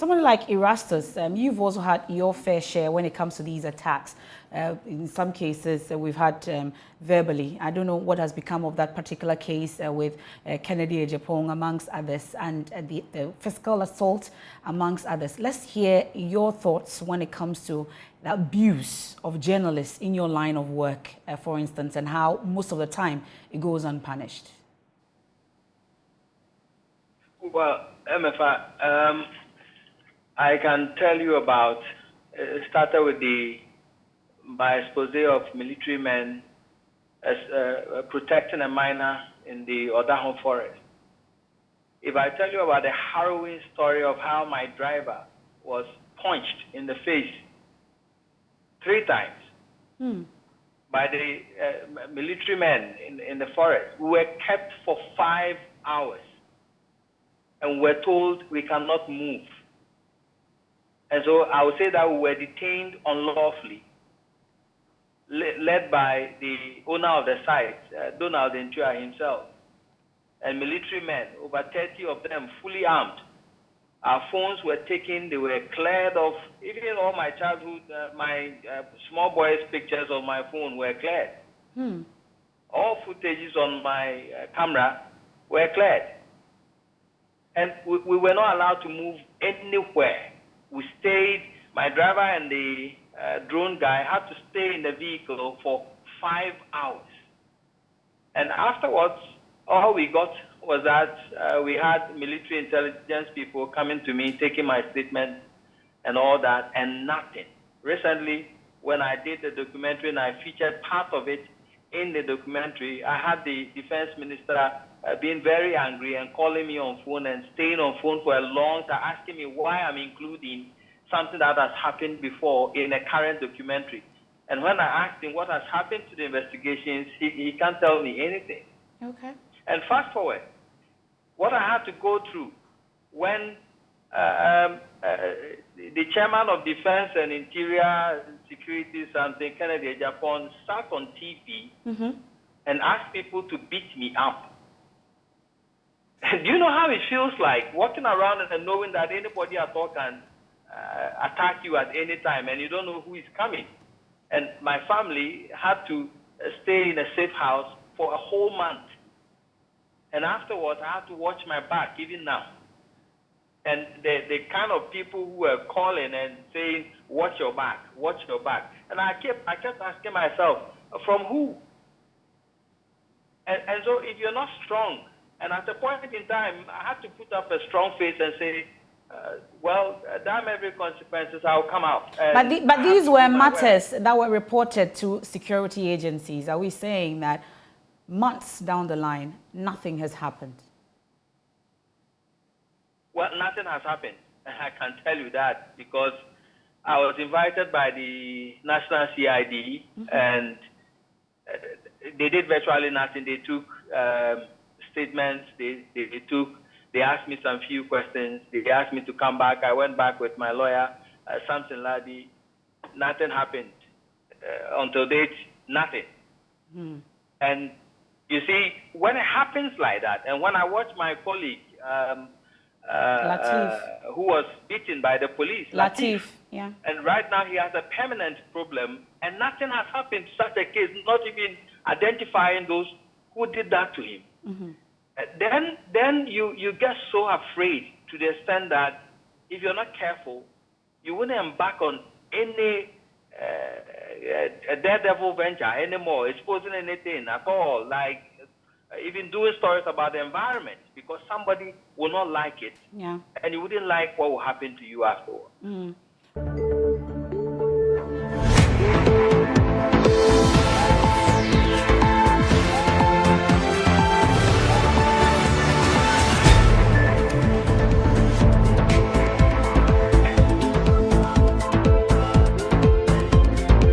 someone like Erastus, you've also had your fair share when it comes to these attacks. In some cases, we've had verbally. I don't know what has become of that particular case with Kennedy Ejapong, amongst others, and the physical assault, amongst others. Let's hear your thoughts when it comes to the abuse of journalists in your line of work, for instance, and how most of the time it goes unpunished. Well, MFA, I can tell you about, started with my expose of military men as protecting a miner in the Odahon forest. If I tell you about the harrowing story of how my driver was punched in the face 3 times by the military men in the forest, we were kept for 5 hours. And we're told we cannot move. And so I would say that we were detained unlawfully, led by the owner of the site, Donald Ntua himself, and military men, over 30 of them, fully armed. Our phones were taken, they were cleared of, even all my childhood, my small boys' pictures on my phone were cleared. All footages on my camera were cleared. And we were not allowed to move anywhere. We stayed, my driver and the drone guy had to stay in the vehicle for 5 hours. And afterwards, all we got was that we had military intelligence people coming to me, taking my statement and all that, and nothing. Recently, when I did the documentary and I featured part of it in the documentary, I had the defense minister being very angry and calling me on phone and staying on phone for a long time, asking me why I'm including something that has happened before in a current documentary. And when I asked him what has happened to the investigations, he can't tell me anything. Okay. And fast forward, what I had to go through when the chairman of Defense and Interior Security, something, Kennedy Ejapong, sat on TV and asked people to beat me up. Do you know how it feels like walking around and knowing that anybody at all can attack you at any time and you don't know who is coming? And my family had to stay in a safe house for a whole month. And afterwards, I had to watch my back, even now. And the kind of people who were calling and saying, watch your back, watch your back. And I kept asking myself, from who? And so if you're not strong, and at a point in time, I had to put up a strong face and say, well, damn every consequences, I'll come out. But these were matters that were reported to security agencies. Are we saying that months down the line, nothing has happened? Well, nothing has happened. I can tell you that because I was invited by the National CID and they did virtually nothing. They took statements, they asked me some few questions, they asked me to come back. I went back with my lawyer, Samson Ladi. Nothing happened. Until date, nothing. And you see, when it happens like that, and when I watch my colleague, who was beaten by the police, Latif, yeah. And right now he has a permanent problem, and nothing has happened to such a case, not even identifying those who did that to him. Then you get so afraid to the extent that if you're not careful, you wouldn't embark on any daredevil venture anymore, exposing anything at all, like even doing stories about the environment, because somebody will not like it, and you wouldn't like what will happen to you afterwards.